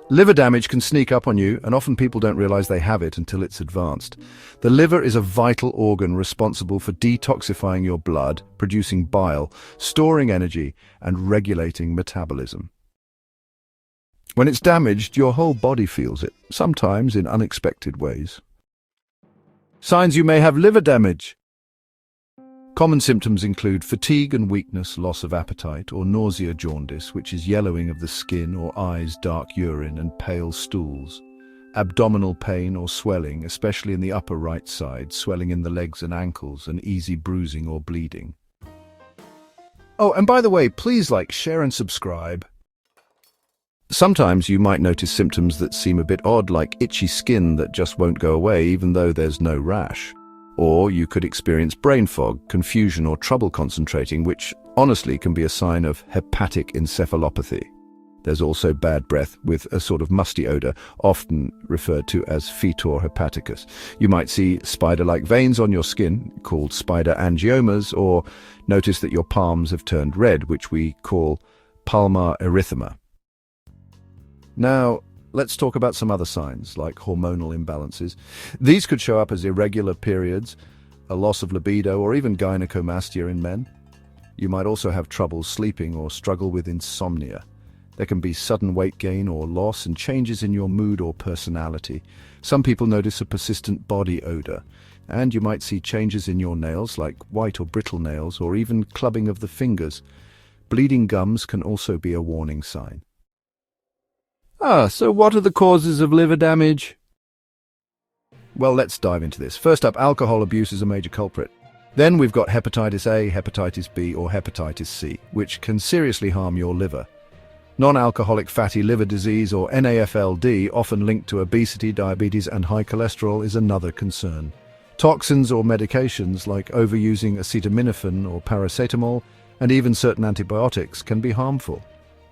Liver damage can sneak up on you, and often people don't realize they have it until it's advanced. The liver is a vital organ responsible for detoxifying your blood, producing bile, storing energy, and regulating metabolism. When it's damaged, your whole body feels it, sometimes in unexpected ways. Signs you may have liver damage. Common symptoms include fatigue and weakness, loss of appetite, or nausea, jaundice, which is yellowing of the skin or eyes, dark urine, and pale stools. Abdominal pain or swelling, especially in the upper right side, swelling in the legs and ankles, and easy bruising or bleeding. Oh, and by the way, please like, share, and subscribe. Sometimes you might notice symptoms that seem a bit odd, like itchy skin that just won't go away even though there's no rash. Or you could experience brain fog, confusion, or trouble concentrating, which honestly can be a sign of hepatic encephalopathy. There's also bad breath with a sort of musty odor, often referred to as fetor hepaticus. You might see spider-like veins on your skin, called spider angiomas, or notice that your palms have turned red, which we call palmar erythema. Now, let's talk about some other signs, like hormonal imbalances. These could show up as irregular periods, a loss of libido, or even gynecomastia in men. You might also have trouble sleeping or struggle with insomnia. There can be sudden weight gain or loss and changes in your mood or personality. Some people notice a persistent body odor, and you might see changes in your nails, like white or brittle nails, or even clubbing of the fingers. Bleeding gums can also be a warning sign. So what are the causes of liver damage? Well, let's dive into this. First up, alcohol abuse is a major culprit. Then we've got hepatitis A, hepatitis B, or hepatitis C, which can seriously harm your liver. Non-alcoholic fatty liver disease, or NAFLD, often linked to obesity, diabetes, and high cholesterol, is another concern. Toxins or medications like overusing acetaminophen or paracetamol, and even certain antibiotics, can be harmful.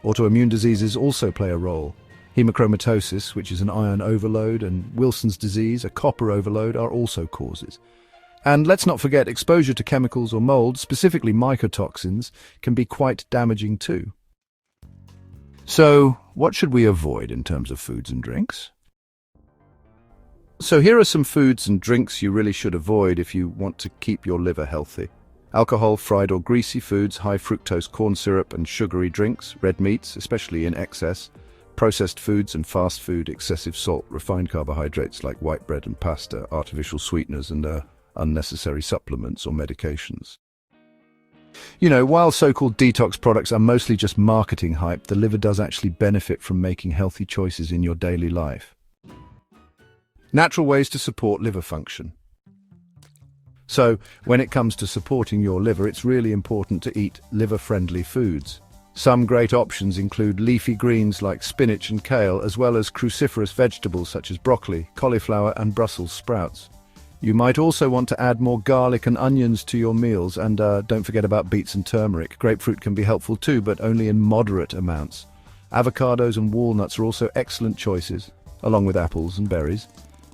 Autoimmune diseases also play a role. Hemochromatosis, which is an iron overload, and Wilson's disease, a copper overload, are also causes. And let's not forget, exposure to chemicals or mold, specifically mycotoxins, can be quite damaging too. So, what should we avoid in terms of foods and drinks? So here are some foods and drinks you really should avoid if you want to keep your liver healthy. Alcohol, fried or greasy foods, high fructose corn syrup and sugary drinks, red meats, especially in excess, processed foods and fast food, excessive salt, refined carbohydrates like white bread and pasta, artificial sweeteners, and unnecessary supplements or medications. You know, while so-called detox products are mostly just marketing hype, the liver does actually benefit from making healthy choices in your daily life. Natural ways to support liver function. So, when it comes to supporting your liver, it's really important to eat liver-friendly foods. Some great options include leafy greens like spinach and kale, as well as cruciferous vegetables such as broccoli, cauliflower, and Brussels sprouts. You might also want to add more garlic and onions to your meals, and don't forget about beets and turmeric. Grapefruit can be helpful too, but only in moderate amounts. Avocados and walnuts are also excellent choices, along with apples and berries.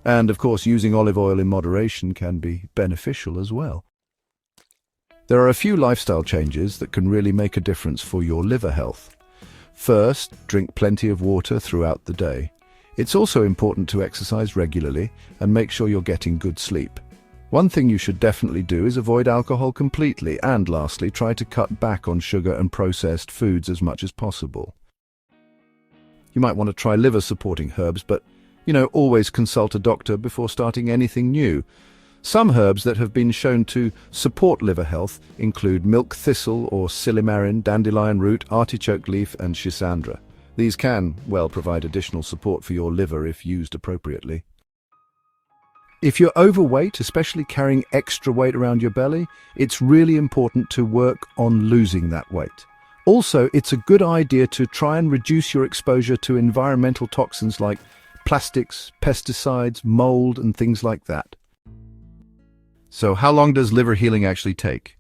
And of course, using olive oil in moderation can be beneficial as well. There are a few lifestyle changes that can really make a difference for your liver health. First, drink plenty of water throughout the day. It's also important to exercise regularly and make sure you're getting good sleep. One thing you should definitely do is avoid alcohol completely, and lastly, try to cut back on sugar and processed foods as much as possible. You might want to try liver-supporting herbs, but always consult a doctor before starting anything new. Some herbs that have been shown to support liver health include milk thistle or silymarin, dandelion root, artichoke leaf, and schisandra. These can, provide additional support for your liver if used appropriately. If you're overweight, especially carrying extra weight around your belly, it's really important to work on losing that weight. Also, it's a good idea to try and reduce your exposure to environmental toxins like plastics, pesticides, mold, and things like that. So how long does liver healing actually take?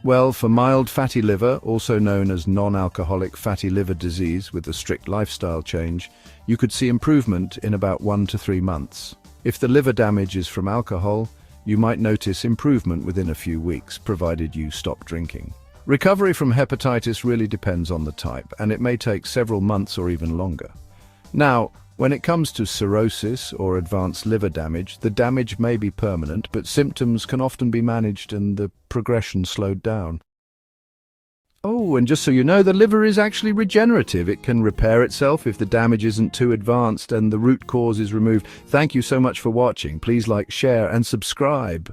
Well, for mild fatty liver, also known as non-alcoholic fatty liver disease with a strict lifestyle change, you could see improvement in about 1 to 3 months. If the liver damage is from alcohol, you might notice improvement within a few weeks, provided you stop drinking. Recovery from hepatitis really depends on the type, and it may take several months or even longer. Now, when it comes to cirrhosis or advanced liver damage, the damage may be permanent, but symptoms can often be managed and the progression slowed down. Oh, and just so you know, the liver is actually regenerative. It can repair itself if the damage isn't too advanced and the root cause is removed. Thank you so much for watching. Please like, share, and subscribe.